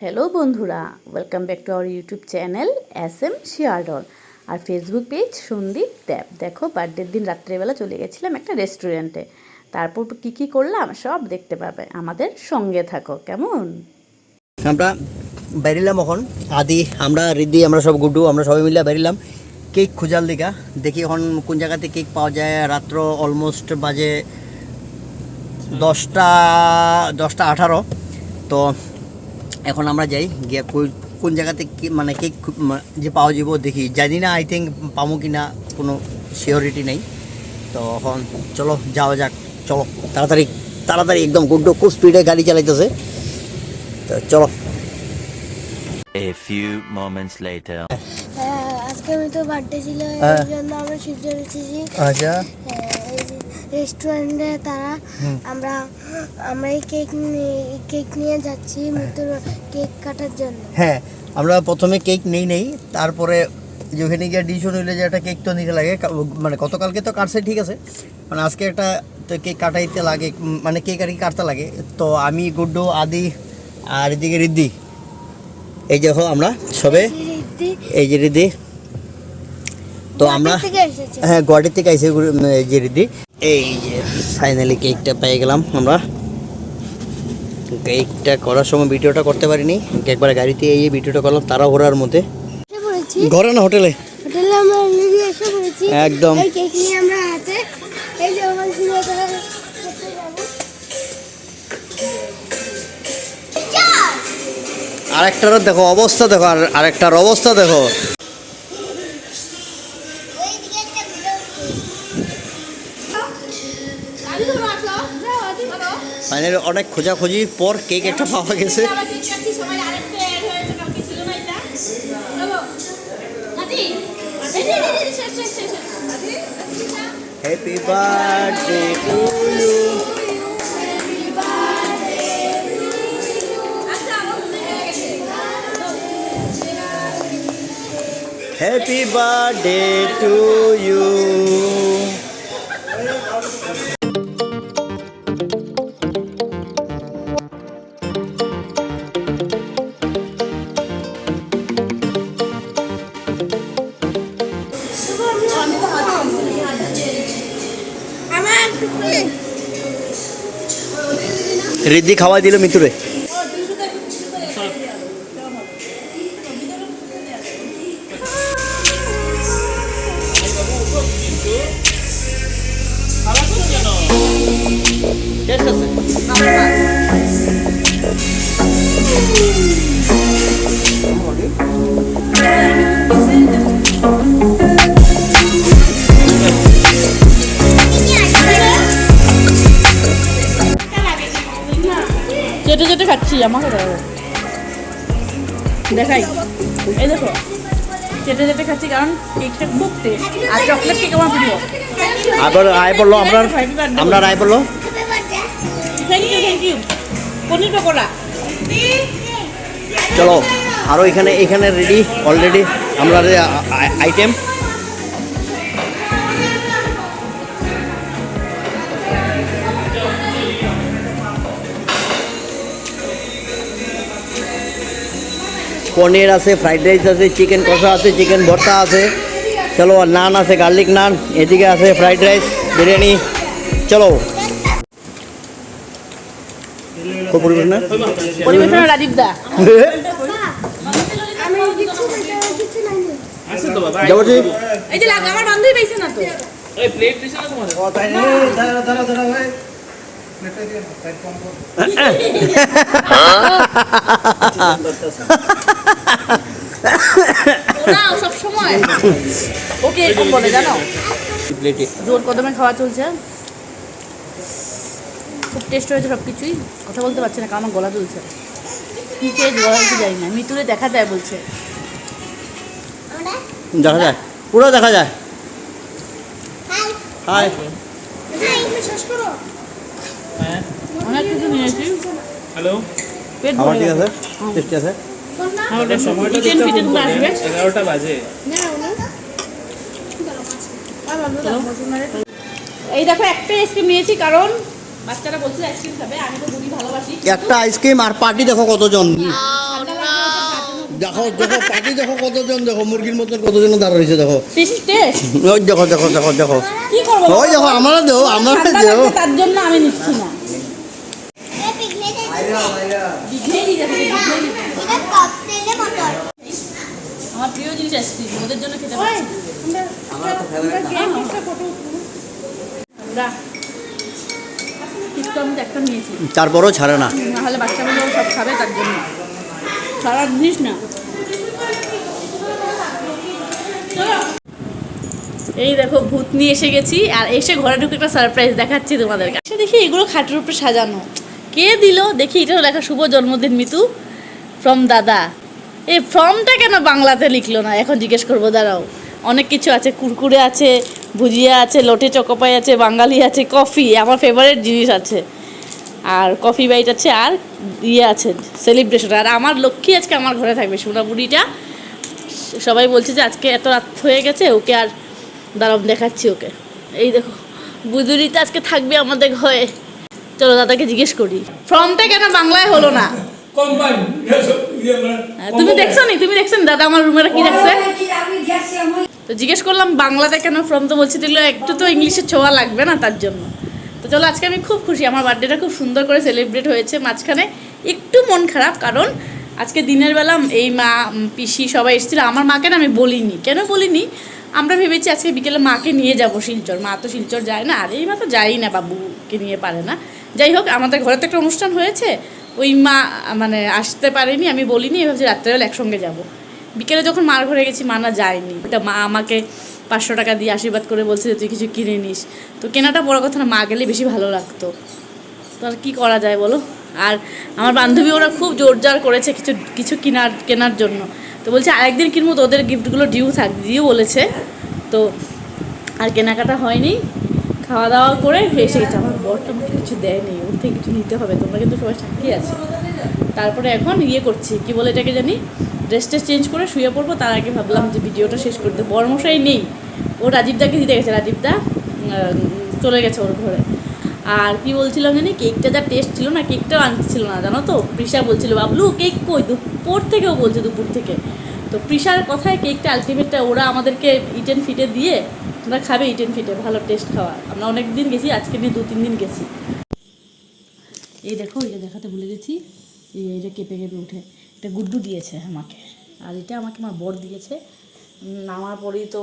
Hello বন্ধুরা, welcome back to our YouTube channel SM শিয়ারডল আর ফেসবুক পেজ সন্দীপ দেব। দেখো, বার্থডের দিন রাত্রেবেলা চলে গেছিলাম একটা রেস্টুরেন্টে। তারপর কি করলাম সব দেখতে পাবে, আমাদের সঙ্গে থাকো। কেমন আমরা বেরিলাম এখন আদি, আমরা রিদ্ধি, আমরা সব গুড্ডু, আমরা সবাই মিলে বেরিলাম কেক খোঁজার দিকা। দেখি এখন কোন জায়গাতে কেক পাওয়া যায়। রাত্র অলমোস্ট বাজে 10টা 18। তো এখন আমরা যাই গিয়ে কোন জায়গাতে মানে কেক যে পাওয়া যাব দেখি। জানি না, আই থিঙ্ক পাবো কি না কোনো সিওরিটি নেই। তো এখন চলো যাওয়া যাক, চলো তাড়াতাড়ি তাড়াতাড়ি। একদম গুড্ডু খুব স্পিডে গাড়ি চালাইতেছে, তো চলো। A few moments later. আজকে আমি তো বার্থডে ছিল, এই জন্য আমরা সূর্যে এসেছি। আচ্ছা, রেস্টুরেন্টে তারা আমরা এই কেক নিয়ে যাচ্ছি মৃত্যুর কেক কাটার জন্য। হ্যাঁ, আমরা প্রথমে কেক নেই, তারপরে যে ওখানে গিয়ে ডিসিশন হইলে যে একটা কেক তো নিতে লাগে। মানে গতকালকে তো কাটছে, ঠিক আছে, মানে আজকে একটা তো কেক কাটাইতে লাগে, মানে কেক আর কি কাটতে লাগে। তো আমি, গুড্ডু, আদি আর এদিকে রিদ্ধি, এই দেখো আমরা সবে, এই যে রিদ্ধি, তো আমরা হ্যাঁ গুয়াহাটি থেকে আইসি এই যে রিদ্ধি। এই যে ফাইনালি কেকটা পেয়ে গেলাম আমরা। কেকটা করার সময় ভিডিওটা করতে পারিনি, একবার গাড়িতে এই ভিডিওটা করলাম তাড়াহুড়ার মধ্যে। ঘরে না হোটেলে আমরা এসে পড়েছি একদম। এই কেক নিয়ে আমরা হাতে, এই যে ওখানে সিনেমা করতে যাব। আরেকটার দেখো অবস্থা, দেখো আরেকটার অবস্থা দেখো। ফাইনালি অনেক খোঁজাখুঁজির পর কেক একটা পাওয়া গেছে। Happy birthday to you, happy birthday to you. Riddhi খাওয়া দিল মিতুরে। যেটা যেটা খাচ্ছি আমাকে দেখাই, এই দেখো যেটা যেটা খাচ্ছি, কারণ কেকটা খুব টেস্ট আর চকলেট কেক আমার প্রিয়। আবার আয় বললো আমরা রায় বললো থ্যাংক ইউ পনির পকোড়া। চলো আরও এখানে রেডি অলরেডি আমরা আইটেম। পনির আছে, ফ্রাইড রাইস আছে, চিকেন কষা আছে, চিকেন ভর্তা আছে, চলো আর নান আছে, গার্লিক নান, এদিকে আছে ফ্রাইড রাইস, বিরিয়ানি। চলো পরিবেশনা রাজীব দা। এই যে লাগা আমার বান্ধবী পাইছে না তো, এই প্লেট দিছ না তোমার? ও তাই না, দাঁড়া ভাই, না সব সময় ওকে এরকম বলে, জানো প্লেটে জোর কদমে খাওয়া চলছে, খুব টেস্ট হয়েছে সব কিছুই। কথা বলতে পারছি না কারণ আমার গলা চলছে, কি খেয়ে গলা হয়েছে জানি না। মিতুরে দেখা যায় বলছে, দেখা যায়, পুরো দেখা যায়। হাই অনেক কিছু নিয়েছি। হ্যালো, পেট খাবার ভরে ঠিক গেছে। আছে, টেস্টি আছে। সময়টা চিকেন ফিটেন গুলো আসবে 11টা বাজে। এই দেখো একটা আইসক্রিম নিয়েছি কারণ বাচ্চারা বলছিল আইসক্রিম খাবে, আমি তো বুড়ি ভালোবাসি। একটা আইসক্রিম আর পার্টি দেখো কতজন, ঠান্ডা লাগলে ওদের তার জন্য দেখো দেখো পার্টি দেখো কতজন, দেখো মুরগির মতন কতজন দাঁড়া রয়েছে দেখো, টেস্ট ওই দেখো দেখো দেখো দেখো, কি করবো ওই দেখো আমরা দেও আমরা ঠান্ডা দেও। লাগছে, তার জন্য আমি নিচ্ছি না। এটা পিকনিক বিঘ্নেই নিয়ে যাবে, বিঘ্নেই নিয়ে যাবে। এটা কাপ তেলে মটর আমার প্রিয় জিনিস আইসক্রিম, ওদের জন্য খেতে পারছি না। আমরা কিন্তু আমি তো একটা নিয়েছি, তারপরও ছাড়ে না। নাহলে বাচ্চাগুলো সব খাবে তার জন্য। সারা জিনিস না। এই দেখো ভূত নিয়ে এসে গেছি, আর এসে ঘরে ঢুকে একটা সারপ্রাইজ দেখাচ্ছি তোমাদেরকে। এসে দেখি এগুলো খাটের উপরে সাজানো, কে দিল দেখি, এটাও লেখা শুভ জন্মদিন মিতু ফ্রম দাদা। এই ফ্রমটা কেন বাংলাতে লিখলো না এখন জিজ্ঞেস করবো, দাঁড়াও। অনেক কিছু আছে, কুরকুরে আছে, ভুজিয়া আছে, লোটে চকোপাই আছে, বাঙালি আছে, কফি আমার ফেভারিট জিনিস আছে, আর কফি বাইট আছে, আর ইয়ে আছে সেলিব্রেশন। আর আমার লক্ষ্মী আজকে আমার ঘরে থাকবে, সোনা বুড়িটা। সবাই বলছে যে আজকে এত রাত হয়ে গেছে, ওকে আর দাঁড়াও দেখাচ্ছি ওকে। এই দেখো বুদুরিটা আজকে থাকবে আমাদের ঘরে। চলো দাদাকে জিজ্ঞেস করি ফর্মটা কেন বাংলায় হলো না। তুমি দেখছো নি, তুমি দেখছো নি দাদা আমার রুমের কি দেখছে? তো জিজ্ঞেস করলাম বাংলাতে কেন ফর্ম, তো বলছি দিল একটু তো ইংলিশের ছোঁয়া লাগবে না, তার জন্য। তো চলো আজকে আমি খুব খুশি, আমার বার্থডেটা খুব সুন্দর করে সেলিব্রেট হয়েছে। মাঝখানে একটু মন খারাপ, কারণ আজকে দিনের বেলা এই মা পিসি সবাই এসেছিলো। আমার মাকে না আমি বলিনি, কেন বলিনি, আমরা ভেবেছি আজকে বিকেলে মাকে নিয়ে যাব শিলচর। মা তো শিলচর যায় না, আর এই মা তো যায়ই না, বাবুকে নিয়ে পারে না। যাই হোক, আমাদের ঘরে তো একটা অনুষ্ঠান হয়েছে, ওই মা মানে আসতে পারেনি, আমি বলিনি, ভাবছি রাত্রেবেলা একসঙ্গে যাব। বিকেলে যখন মার ঘরে গেছি, মা না যায়নি। ওটা মা আমাকে 500 টাকা দিয়ে আশীর্বাদ করে বলছে যে তুই কিছু কিনে নিস। তো কেনাটা বড় কথা না, মা গেলে বেশি ভালো লাগতো। তো আর কী করা যায় বলো। আর আমার বান্ধবী ওরা খুব জোরজার করেছে কিছু কিছু কেনার জন্য। তো বলছে আরেকদিন কিনবো, তো ওদের গিফটগুলো ডিউ বলেছে। তো আর কেনাকাটা হয়নি, খাওয়া দাওয়া করে এসে গেছে। আমার বরটা আমাকে কিছু দেয়নি, ওর থেকে কিছু নিতে হবে, তোমরা কিন্তু সবাই সাক্ষী আছে। তারপরে এখন ইয়ে করছি, কি বলে এটাকে জানি, ড্রেসটা চেঞ্জ করে শুয়ে পড়বো। তার আগে ভাবলাম যে ভিডিওটা শেষ করতে। বরমশাই নেই, ও রাজীবদাকে দিতে গেছে, রাজীবদা চলে গেছে ওর ঘরে। আর কি বলছিলাম জানি, কেকটা যা টেস্ট ছিল না, কেকটাও আনছিল না জানো তো। প্রিশা বলছিল বাবলু কেক কই, দুপুর থেকেও বলছে, দুপুর থেকে। তো প্রিশার কথায় কেকটা আলটিমেটটা ওরা আমাদেরকে ইটেন ফিটে দিয়ে, তোমরা খাবে ইটেন ফিটে, ভালো টেস্ট খাওয়া। আমরা অনেক দিন গেছি, আজকে নিয়ে 2-3 দিন গেছি। এই দেখো, এটা দেখাতে ভুলে গেছি, এইটা কেঁপে কেঁপে উঠে, এটা গুড্ডু দিয়েছে আমাকে, আর এটা আমাকে আমার বর দিয়েছে। নামার পরেই তো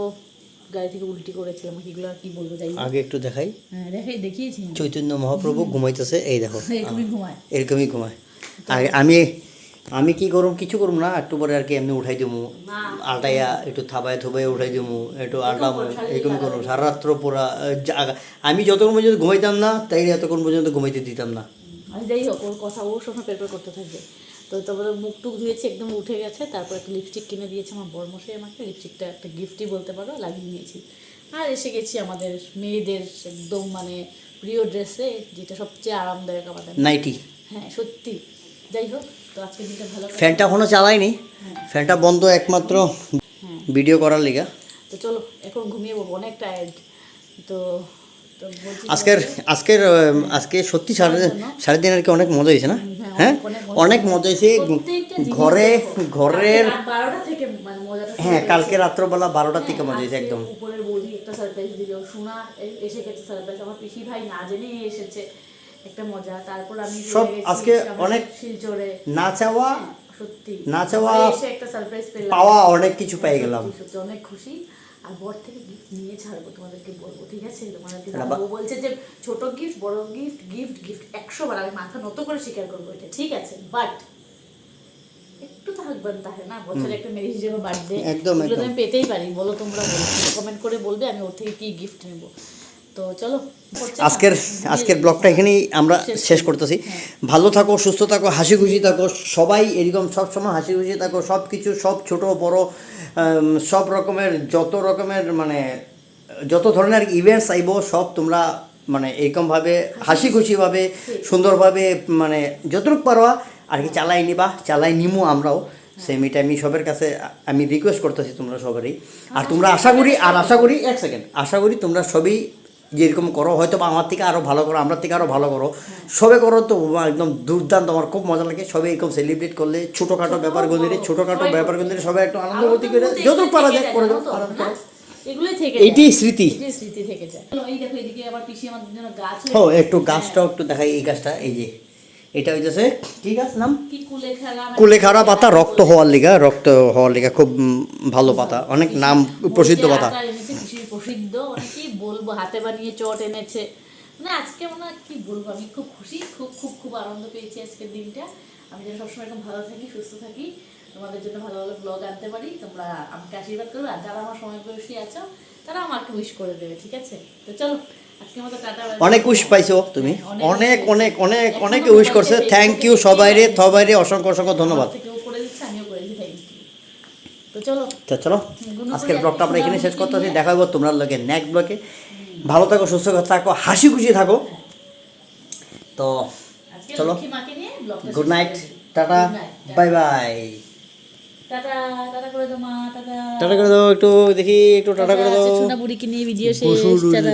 গাড়ি থেকে উল্টি করেছিলাম, এগুলো আর কি বলবো। যাই আগে একটু দেখাই, হ্যাঁ দেখিয়েছি, চৈতন্য মহাপ্রভু ঘুমাইতেছে, এই দেখো এরকমই ঘুমায়। এরকমই ঘুমায়। আগে আমি কি করুম, কিছু করুম না, একটু পরে আর কি এমনি উঠাই দেবো, আলটাইয়া একটু থাবায় থুবাই উঠাই দেবো, একটু আলটাবো, এরকমই করবো সারা রাত্র পুরা। আমি যতক্ষণ পর্যন্ত ঘুমাইতাম না, তাই এতক্ষণ পর্যন্ত ঘুমাইতে দিতাম না। আর যাই হোক, ওর কথা ও সময় পেপার করতে থাকবে। তো তারপরে মুখ টুক ধুয়েছে, একদম উঠে গেছে। তারপর একটা লিপস্টিক কিনে দিয়েছে আমার বরমশাই আমাকে, লিপস্টিকটা একটা গিফটই বলতে পারো, লাগিয়ে নিয়েছি। আর এসে গেছি আমাদের মেয়েদের একদম মানে প্রিয় ড্রেসে, যেটা সবচেয়ে আরামদায়ক আমাদের, নাইটি। হ্যাঁ সত্যি। যাই হোক, তো আজকে দিনটা ভালো। ফ্যানটা এখনো চালাইনি, ফ্যানটা বন্ধ একমাত্র ভিডিও করার লিগা। তো চলো এখন ঘুমিয়ে পড়বো, অনেক টায়ার্ড। তো বলছি আজকে সত্যি সারাদিন আর কি অনেক মজা হয়েছে না? হ্যাঁ অনেক মজা হয়েছে। ঘরের 12টা থেকে মানে মজাটা, হ্যাঁ কালকে রাত্রবেলা 12টার থেকে মজা হয়েছে একদম। উপরের বৌদি একটা সারপ্রাইজ দিল, সোনা এসে গেছে সারপ্রাইজ, আমার পিসি ভাই না জেনে এসেছে, একটা মজা। তারপর আমি সব আজকে অনেক শিলচরে না চাওয়া, সত্যি না চাওয়া এসে একটা সারপ্রাইজ পেলাম, পাওয়া অনেক কিছু পেয়ে গেলাম। সত্যি অনেক খুশি। আর বর থেকে গিফট নিয়ে ছাড়বো, তোমাদেরকে বলবো, ঠিক আছে? তোমাদেরকে জানাবো। ও বলছে যে ছোট গিফট, বড় গিফট, গিফট 100 বার আমি মাথা নত করে স্বীকার করবো এটা, ঠিক আছে? বাট একটু থাকবেন, তাহলে না বছরে একটা মেয়ে হিসেবে বার্থডে একদম আমি পেতেই পারি। বলো তোমরা, বলো কমেন্ট করে বলবে আমি ওর থেকে কি গিফট নেব। তো চলো আজকের ব্লগটা এখানেই আমরা শেষ করতেছি। ভালো থাকো, সুস্থ থাকো, হাসি খুশি থাকো, সবাই এরকম সবসময় হাসি খুশি থাকো। সব কিছু, সব ছোট বড় সব রকমের মানে যত ধরনের ইভেন্টস আইব সব তোমরা মানে এরকমভাবে হাসি খুশিভাবে সুন্দরভাবে মানে যতটুকু পারো আর কি চালাই নিমু আমরাও। সেম এটা আমি সবার কাছে আমি রিকোয়েস্ট করতেছি তোমরা সবারই। আর তোমরা আশা করি 1 সেকেন্ড, আশা করি তোমরা সবই যেরকম করো, হয়তো বা আমার থেকে আরও ভালো করো, আমরা থেকে আরও ভালো করো, সবে করো তো একদম দুর্দান্ত, আমার খুব মজা লাগে। সবাই এরকম সেলিব্রেট করলে ছোটোখাটো ব্যাপারগুলো নিয়ে, ছোটোখাটো ব্যাপারগুলো নিয়ে সবাই একটু আনন্দ করতে করে যতটুকু পারা যায় করে দাও, আনন্দ করো। এগুলোই থেকে এইটাই স্মৃতি। যায়, স্মৃতি থেকে যায়। এই দেখো এদিকে আবার পিসি আমাদের জন্য গাছ ও একটু গাছটাও একটু দেখাই, এই গাছটা, এই যে এটা হইতেছে কি গাছ নাম, কি কুলেখাড়া কুলেখাড়া পাতা, রক্ত হওয়ার লিগা খুব ভালো পাতা, অনেক নাম প্রসিদ্ধ পাতা। এনেছে কৃষির প্রসিদ্ধ, মানে কি বলবো, হাতে বানিয়ে চট এনেছে। মানে আজকে মনে হয় কি বলবো, আমি খুব খুশি, খুব খুব খুব আনন্দ পেয়েছি আজকের দিনটা। আমি যেন সবসময় এরকম ভালো থাকি, সুস্থ থাকি, তোমাদের জন্য ভালো ভালো ব্লগ আনতে পারি, তোমরা আমাকে আশীর্বাদ করবে। আর যারা আমার সময় বয়সী আছো তারা আমাকে উইশ করে দেবে, ঠিক আছে? তো চলো আজকের মতো টাটা। অনেক উইশ পাইছো তুমি, অনেক অনেক অনেক অনেক উইশ করছে। থ্যাংক ইউ সবাইরে অসংখ্য অসংখ্য ধন্যবাদ। কেউ করে দিচ্ছে, আমিও করে দিই, থ্যাংক ইউ। তো চলো চলো আজকের ব্লগটা আমরা এখানে শেষ করতে আছি, দেখা হবো তোমরা লোকে নেক্সট ব্লগে। ভালো থাকো, সুস্থ থাকো, হাসি খুশি থাকো। তো আজকে চলো, লক্ষ্মী মাকে নিয়ে ব্লগটা গুড শেষ নাইট, করে দিই। Tata, Good night, bye bye. Tata, tata করে দাও মা, টাটা। টাটা করে দাও, একটু দেখি, একটু টাটা করে দাও। সোনা বুড়িকে নিয়ে ভিডিও শেষ, বসুন। টাটা।